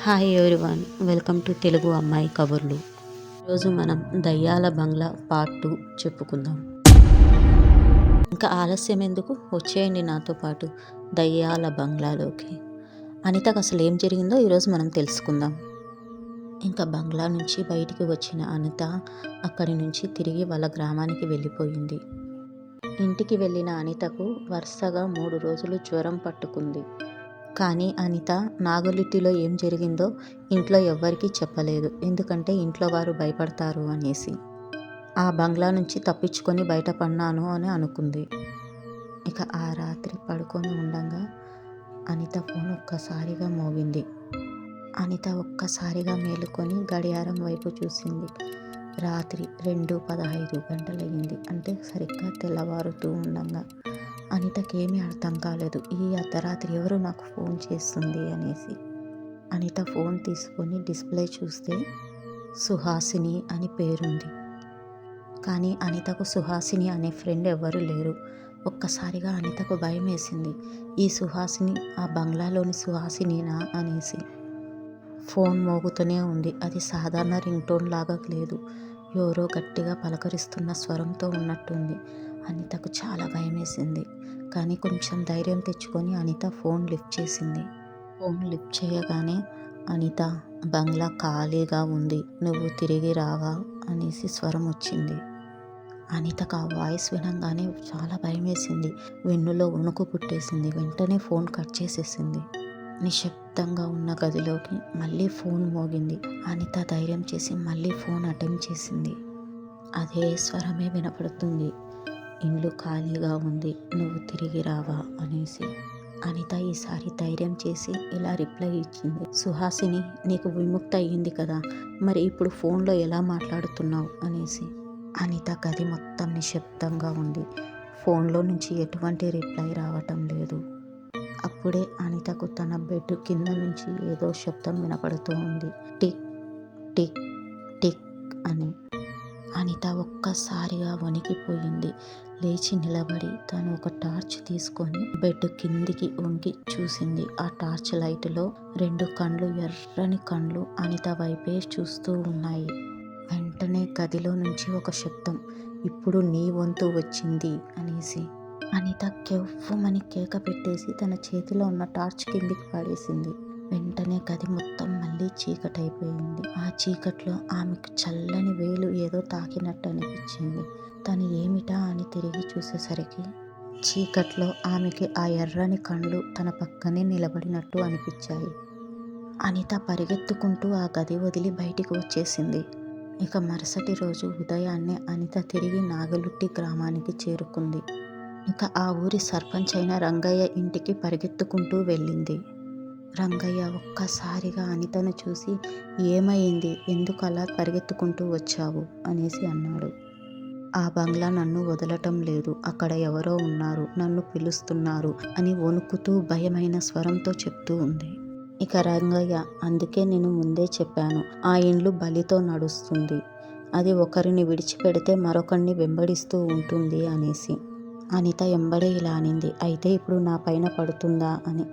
Hi everyone, welcome to Telugu అమ్మాయి కబుర్లు. ఈరోజు మనం దయ్యాల బంగ్లా పార్ట్ 2 చెప్పుకుందాం. ఇంకా ఆలస్యం ఎందుకు, వచ్చేయండి నాతో పాటు దయ్యాల బంగ్లాలోకి. అనితకు అసలు ఏం జరిగిందో ఈరోజు మనం తెలుసుకుందాం. ఇంకా బంగ్లా నుంచి బయటికి వచ్చిన అనిత అక్కడి నుంచి తిరిగి వాళ్ళ గ్రామానికి వెళ్ళిపోయింది. ఇంటికి వెళ్ళిన అనితకు వరుసగా 3 రోజులు జ్వరం పట్టుకుంది. కానీ అనిత నాగులిట్టిలో ఏం జరిగిందో ఇంట్లో ఎవ్వరికీ చెప్పలేదు. ఎందుకంటే ఇంట్లో వారు భయపడతారు అనేసి. ఆ బంగ్లా నుంచి తప్పించుకొని బయటపడినాను అని అనుకుంది. ఇక ఆ రాత్రి పడుకొని ఉండగా అనిత ఫోన్ ఒక్కసారిగా మోగింది. అనిత ఒక్కసారిగా మేలుకొని గడియారం వైపు చూసింది. రాత్రి 2:15 గంటలయ్యింది. అంటే సరిగ్గా తెల్లవారుతూ ఉండగా అనితకేమీ అర్థం కాలేదు. ఈ అర్ధరాత్రి ఎవరు నాకు ఫోన్ చేస్తుంది అనేసి. అనిత ఫోన్ తీసుకొని డిస్ప్లే చూస్తే సుహాసిని అని పేరుంది. కానీ అనితకు సుహాసిని అనే ఫ్రెండ్ ఎవరు లేరు. ఒక్కసారిగా అనితకు భయం వేసింది. ఈ సుహాసిని ఆ బంగ్లాలోని సుహాసినినా అనేసి. ఫోన్ మోగుతూనే ఉంది. అది సాధారణ రింగ్ టోన్ లాగా లేదు, ఎవరో గట్టిగా పలకరిస్తున్న స్వరంతో ఉన్నట్టుంది. అనితకు చాలా భయం వేసింది. కానీ కొంచెం ధైర్యం తెచ్చుకొని అనిత ఫోన్ లిఫ్ట్ చేసింది. ఫోన్ లిఫ్ట్ చేయగానే, అనిత, బంగ్లా ఖాళీగా ఉంది, నువ్వు తిరిగి రావా అనేసి స్వరం వచ్చింది. అనితకు ఆ వాయిస్ వినంగానే చాలా భయం వేసింది. వెన్నులో వణుకు పుట్టేసింది. వెంటనే ఫోన్ కట్ చేసేసింది. నిశ్శబ్దంగా ఉన్న గదిలోకి మళ్ళీ ఫోన్ మోగింది. అనిత ధైర్యం చేసి మళ్ళీ ఫోన్ అటెంప్ట్ చేసింది. అదే స్వరమే వినపడుతుంది. ఇల్లు ఖాళీగా ఉంది, నువ్వు తిరిగి రావా అనేసి. అనిత ఈసారి ధైర్యం చేసి ఇలా రిప్లై ఇచ్చింది. సుహాసిని, నీకు విముక్తి అయ్యింది కదా, మరి ఇప్పుడు ఫోన్లో ఎలా మాట్లాడుతున్నావు అనేసి. అనిత గది మొత్తం నిశ్శబ్దంగా ఉంది. ఫోన్లో నుంచి ఎటువంటి రిప్లై రావటం లేదు. అప్పుడే అనితకు తన బెడ్ కింద నుంచి ఏదో శబ్దం వినపడుతూ ఉంది. టిక్ టిక్ టిక్ అని. అనిత ఒక్కసారిగా వణికిపోయింది. లేచి నిలబడి తను ఒక టార్చ్ తీసుకొని బెడ్ కిందికి వంగి చూసింది. ఆ టార్చ్ లైట్లో 2 కళ్ళు, ఎర్రని కళ్ళు అనిత వైపే చూస్తూ ఉన్నాయి. వెంటనే గదిలో నుంచి ఒక శబ్దం, ఇప్పుడు నీ వంతు వచ్చింది అనేసి. అనిత కెవ్వుమని కేక పెట్టేసి తన చేతిలో ఉన్న టార్చ్ కిందికి పడేసింది. వెంటనే గది మొత్తం మళ్ళీ చీకటైపోయింది. ఆ చీకట్లో ఆమెకు చల్లని వేలు ఏదో తాకినట్టు అనిపించింది. తను ఏమిటా అని తిరిగి చూసేసరికి చీకట్లో ఆమెకి ఆ ఎర్రని కళ్ళు తన పక్కనే నిలబడినట్టు అనిపించాయి. అనిత పరిగెత్తుకుంటూ ఆ గది వదిలి బయటికి వచ్చేసింది. ఇక మరుసటి రోజు ఉదయాన్నే అనిత తిరిగి నాగలుట్టి గ్రామానికి చేరుకుంది. ఇక ఆ ఊరి సర్పంచ్ అయిన రంగయ్య ఇంటికి పరిగెత్తుకుంటూ వెళ్ళింది. రంగయ్య ఒక్కసారిగా అనితను చూసి, ఏమైంది, ఎందుకు అలా పరిగెత్తుకుంటూ వచ్చావు అనేసి అన్నాడు. ఆ బంగ్లా నన్ను వదలటం లేదు, అక్కడ ఎవరో ఉన్నారు, నన్ను పిలుస్తున్నారు అని వణుకుతూ భయమైన స్వరంతో చెప్తూ ఉంది. ఇక రంగయ్య, అందుకే నేను ముందే చెప్పాను, ఆ ఇండ్లు బలితో నడుస్తుంది, అది ఒకరిని విడిచిపెడితే మరొకరిని వెంబడిస్తూ ఉంటుంది అనేసి. అనిత ఎంబడే ఇలా అనింది. అయితే ఇప్పుడు నా పైన పడుతుందా అని.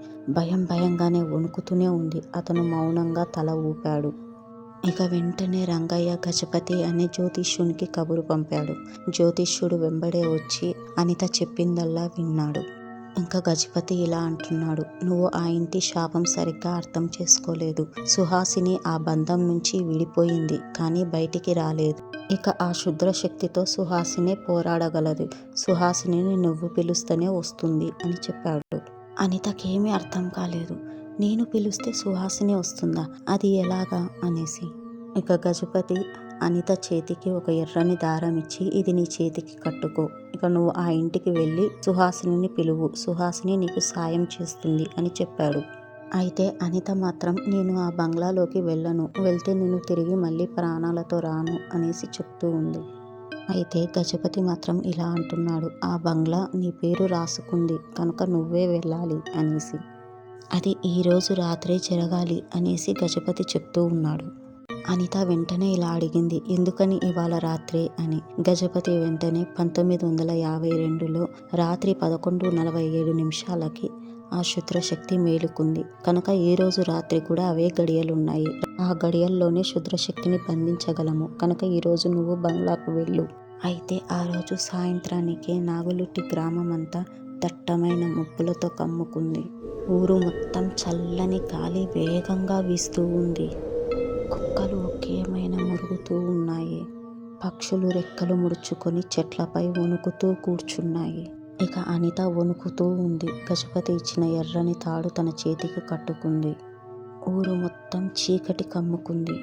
భయంగానే వణుకుతూనే ఉంది. అతను మౌనంగా తల ఊపాడు. ఇక వెంటనే రంగయ్య గజపతి అనే జ్యోతిష్యునికి కబురు పంపాడు. జ్యోతిష్యుడు వెంబడే వచ్చి అనిత చెప్పిందల్లా విన్నాడు. ఇంకా గజపతి ఇలా అంటున్నాడు, నువ్వు ఆ ఇంటి శాపం సరిగ్గా అర్థం చేసుకోలేదు. సుహాసిని ఆ బంధం నుంచి విడిపోయింది, కానీ బయటికి రాలేదు. ఇక ఆ శుద్ర శక్తితో సుహాసినే పోరాడగలదు. సుహాసిని నువ్వు పిలుస్తేనే వస్తుంది అని చెప్పాడు. అనితకేమీ అర్థం కాలేదు. నేను పిలిస్తే సుహాసిని వస్తుందా, అది ఎలాగా అనేసి. ఇక గజపతి అనిత చేతికి ఒక ఎర్రని దారం ఇచ్చి, ఇది నీ చేతికి కట్టుకో, ఇక నువ్వు ఆ ఇంటికి వెళ్ళి సుహాసిని పిలువు, సుహాసిని నీకు సాయం చేస్తుంది అని చెప్పాడు. అయితే అనిత మాత్రం, నేను ఆ బంగ్లాలోకి వెళ్ళను, వెళ్తే నేను తిరిగి మళ్ళీ ప్రాణాలతో రాను అనేసి చెప్తూ ఉంది. అయితే గజపతి మాత్రం ఇలా అంటున్నాడు, ఆ బంగ్లా నీ పేరు రాసుకుంది కనుక నువ్వే వెళ్ళాలి అనేసి. అది ఈరోజు రాత్రే జరగాలి అనేసి గజపతి చెప్తూ ఉన్నాడు. అనిత వెంటనే ఇలా అడిగింది, ఎందుకని ఇవాళ రాత్రే అని. గజపతి వెంటనే 1952లో రాత్రి 11:47 ఆ క్షుద్రశక్తి మేలుకుంది కనుక ఈ రోజు రాత్రి కూడా అవే గడియలున్నాయి. ఆ గడియల్లోనే క్షుద్రశక్తిని బంధించగలము కనుక ఈరోజు నువ్వు బంగ్లాకు వెళ్ళు. అయితే ఆ రోజు సాయంత్రానికే నాగులుట్టి గ్రామమంతా దట్టమైన మబ్బులతో కమ్ముకుంది. ఊరు మొత్తం చల్లని గాలి వేగంగా వీస్తూ ఉంది. కుక్కలు ఒకేమైన మురుగుతూ ఉన్నాయి. పక్షులు రెక్కలు ముడుచుకొని చెట్లపై వణుకుతూ కూర్చున్నాయి. ఇక అనిత వణుకుతూ ఉంది. గజపతి ఇచ్చిన ఎర్రని తాడు తన చేతికి కట్టుకుంది. ఊరు మొత్తం చీకటి కమ్ముకుంది.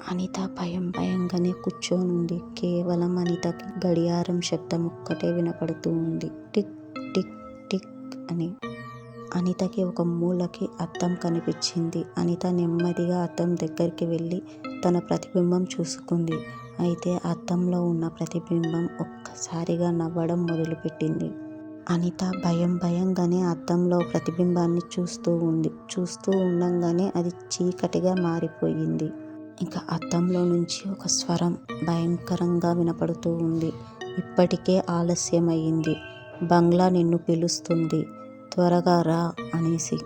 అనిత భయంగానే కూర్చోనుంది. కేవలం అనితకి గడియారం శబ్దం ఒక్కటే వినపడుతూ ఉంది. టిక్ టిక్ టిక్ అని. అనితకి ఒక మూలకి అద్దం కనిపించింది. అనిత నెమ్మదిగా అద్దం దగ్గరికి వెళ్ళి తన ప్రతిబింబం చూసుకుంది. అయితే అద్దంలో ఉన్న ప్రతిబింబం ఒక్కసారిగా నవ్వడం మొదలుపెట్టింది. అనిత భయంగానే అద్దంలో ప్రతిబింబాన్ని చూస్తూ ఉంది. చూస్తూ ఉండంగానే అది చీకటిగా మారిపోయింది. ఇక అద్దంలో నుంచి ఒక స్వరం భయంకరంగా వినపడుతూ ఉంది. ఇప్పటికే ఆలస్యమయ్యింది. బంగ్లా నిన్ను పిలుస్తుంది, త్వరగా రా అనేసి.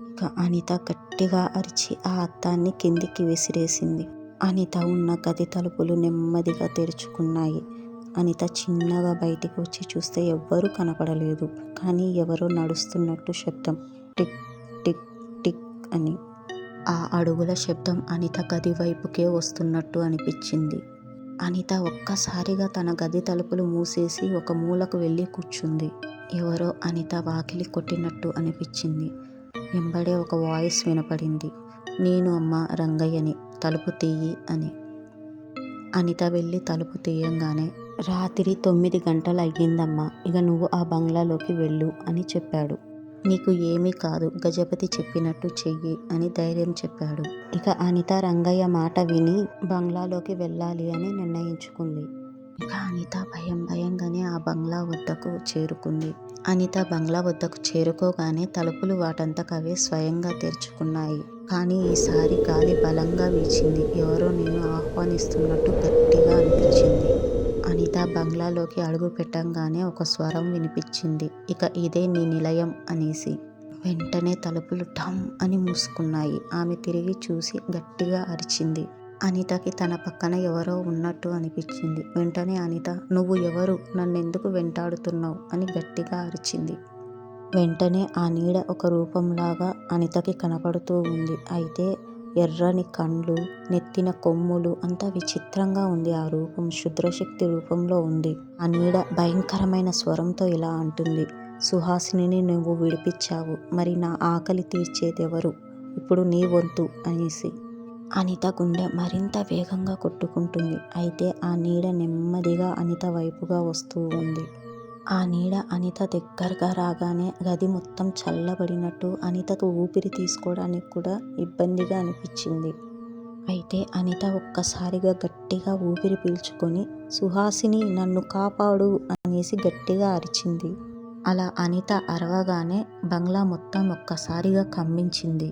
ఇక అనిత గట్టిగా అరిచి ఆ అద్దాన్ని కిందికి విసిరేసింది. అనిత ఉన్న గది తలుపులు నెమ్మదిగా తెరుచుకున్నాయి. అనిత చిన్నగా బయటికి వచ్చి చూస్తే ఎవ్వరూ కనపడలేదు. కానీ ఎవరో నడుస్తున్నట్టు శబ్దం. టిక్ టిక్ టిక్ అని. ఆ అడుగుల శబ్దం అనిత గది వైపుకే వస్తున్నట్టు అనిపించింది. అనిత ఒక్కసారిగా తన గది తలుపులు మూసేసి ఒక మూలకు వెళ్ళి కూర్చుంది. ఎవరో అనిత వాకిలి కొట్టినట్టు అనిపించింది. వెంబడే ఒక వాయిస్ వినపడింది. నేను అమ్మ రంగయ్యని, తలుపు తీయి అని. అనిత వెళ్ళి తలుపు తీయంగానే రాత్రి 9 గంటలు అయ్యిందమ్మా, ఇక నువ్వు ఆ బంగ్లాలోకి వెళ్ళు అని చెప్పాడు. నీకు ఏమీ కాదు, గజపతి చెప్పినట్టు చెయ్యి అని ధైర్యం చెప్పాడు. ఇక అనిత రంగయ్య మాట విని బంగ్లాలోకి వెళ్ళాలి అని నిర్ణయించుకుంది. ఇక అనిత భయంగానే ఆ బంగ్లా వద్దకు చేరుకుంది. అనిత బంగ్లా వద్దకు చేరుకోగానే తలుపులు వాటంతకవే స్వయంగా తెరుచుకున్నాయి. కానీ ఈసారి గాలి బలంగా వీచింది. ఎవరో నేను ఆహ్వానిస్తున్నట్టు గట్టిగా అనిపించింది. అనిత బంగ్లాలోకి అడుగు పెట్టంగానే ఒక స్వరం వినిపించింది. ఇక ఇదే నీ నిలయం అనేసి. వెంటనే తలుపులు ఢమ్ అని మూసుకున్నాయి. ఆమె తిరిగి చూసి గట్టిగా అరిచింది. అనితకి తన పక్కన ఎవరో ఉన్నట్టు అనిపించింది. వెంటనే అనిత, నువ్వు ఎవరు, నన్నెందుకు వెంటాడుతున్నావు అని గట్టిగా అరిచింది. వెంటనే ఆ నీడ ఒక రూపంలాగా అనితకి కనపడుతూ ఉంది. అయితే ఎర్రని కండ్లు, నెత్తిన కొమ్ములు, అంతా విచిత్రంగా ఉంది. ఆ రూపం క్షుద్రశక్తి రూపంలో ఉంది. ఆ నీడ భయంకరమైన స్వరంతో ఇలా అంటుంది, సుహాసినిని నువ్వు విడిపించావు, మరి నా ఆకలి తీర్చేదెవరు, ఇప్పుడు నీ వంతు అనేసి. అనిత గుండె మరింత వేగంగా కొట్టుకుంటుంది. అయితే ఆ నీడ నెమ్మదిగా అనిత వైపుగా వస్తూ ఉంది. ఆ నీడ అనిత దగ్గరగా రాగానే గది మొత్తం చల్లబడినట్టు అనితకు ఊపిరి తీసుకోవడానికి కూడా ఇబ్బందిగా అనిపించింది. అయితే అనిత ఒక్కసారిగా గట్టిగా ఊపిరి పీల్చుకొని సుహాసిని నన్ను కాపాడు అనేసి గట్టిగా అరిచింది. అలా అనిత అరవగానే బంగ్లా మొత్తం ఒక్కసారిగా కంపించింది.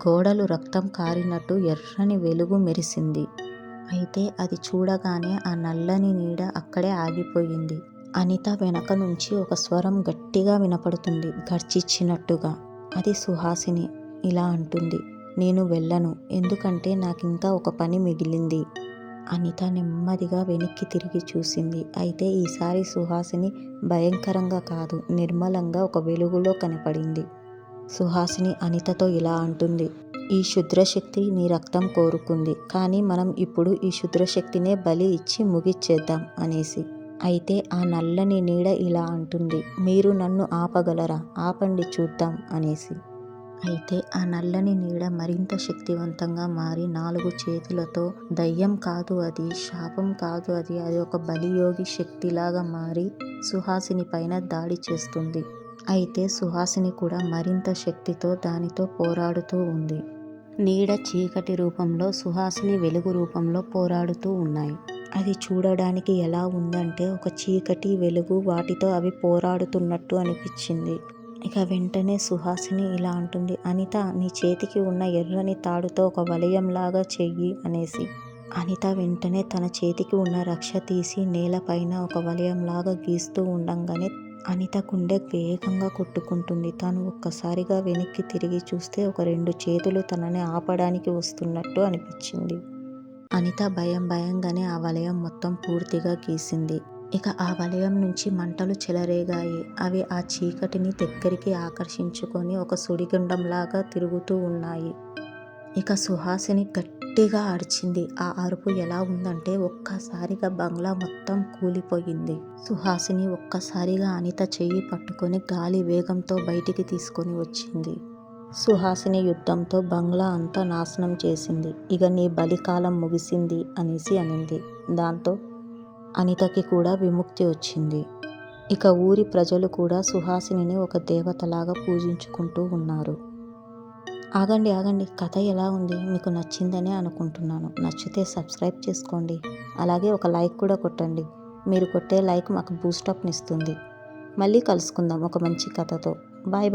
గోడలు రక్తం కారినట్టు ఎర్రని వెలుగు మెరిసింది. అయితే అది చూడగానే ఆ నల్లని నీడ అక్కడే ఆగిపోయింది. అనిత వెనక నుంచి ఒక స్వరం గట్టిగా వినపడుతుంది, గర్జించినట్టుగా. అది సుహాసిని. ఇలా అంటుంది, నేను వెళ్ళను, ఎందుకంటే నాకింకా ఒక పని మిగిలింది. అనిత నెమ్మదిగా వెనక్కి తిరిగి చూసింది. అయితే ఈసారి సుహాసిని భయంకరంగా కాదు, నిర్మలంగా ఒక వెలుగులో కనపడింది. సుహాసిని అనితతో ఇలా అంటుంది, ఈ క్షుద్రశక్తి నీ రక్తం కోరుకుంది, కానీ మనం ఇప్పుడు ఈ క్షుద్రశక్తినే బలి ఇచ్చి ముగిచ్చేద్దాం అనేసి. అయితే ఆ నల్లని నీడ ఇలా అంటుంది, మీరు నన్ను ఆపగలరా, ఆపండి చూద్దాం అనేసి. అయితే ఆ నల్లని నీడ మరింత శక్తివంతంగా మారి 4 చేతులతో, దయ్యం కాదు అది, శాపం కాదు అది, అది ఒక బలియోగి శక్తిలాగా మారి సుహాసిని పైన దాడి చేస్తుంది. అయితే సుహాసిని కూడా మరింత శక్తితో దానితో పోరాడుతూ ఉంది. నీడ చీకటి రూపంలో, సుహాసిని వెలుగు రూపంలో పోరాడుతూ ఉన్నాయి. అది చూడడానికి ఎలా ఉందంటే ఒక చీకటి వెలుగు వాటితో అవి పోరాడుతున్నట్టు అనిపించింది. ఇక వెంటనే సుహాసిని ఇలా అంటుంది, అనిత నీ చేతికి ఉన్న ఎర్రని తాడుతో ఒక వలయంలాగా చెయ్యి అనేసి. అనిత వెంటనే తన చేతికి ఉన్న రక్ష తీసి నేలపైన ఒక వలయంలాగా గీస్తూ ఉండంగానే అనిత గుండె వేగంగా కొట్టుకుంటుంది. తాను ఒక్కసారిగా వెనక్కి తిరిగి చూస్తే ఒక 2 చేతులు తనని ఆపడానికి వస్తున్నట్టు అనిపించింది. అనిత భయంగానే ఆ వలయం మొత్తం పూర్తిగా గీసింది. ఇక ఆ వలయం నుంచి మంటలు చెలరేగాయి. అవి ఆ చీకటిని దగ్గరికి ఆకర్షించుకొని ఒక సుడిగుండంలాగా తిరుగుతూ ఉన్నాయి. ఇక సుహాసిని గట్టిగా అరిచింది. ఆ అరుపు ఎలా ఉందంటే ఒక్కసారిగా బంగ్లా మొత్తం కూలిపోయింది. సుహాసిని ఒక్కసారిగా అనిత చెయ్యి పట్టుకొని గాలి వేగంతో బయటికి తీసుకొని వచ్చింది. సుహాసిని యుద్ధంతో బంగ్లా అంతా నాశనం చేసింది. ఇక నీ బలికాలం ముగిసింది అనేసి అనింది. దాంతో అనితకి కూడా విముక్తి వచ్చింది. ఇక ఊరి ప్రజలు కూడా సుహాసినిని ఒక దేవతలాగా పూజించుకుంటూ ఉన్నారు. ఆగండి కథ ఎలా ఉంది? మీకు నచ్చిందనే అనుకుంటున్నాను. నచ్చితే సబ్స్క్రైబ్ చేసుకోండి. అలాగే ఒక లైక్ కూడా కొట్టండి. మీరు కొట్టే లైక్ మాకు బూస్టప్నిస్తుంది. మళ్ళీ కలుసుకుందాం ఒక మంచి కథతో. బాయ్.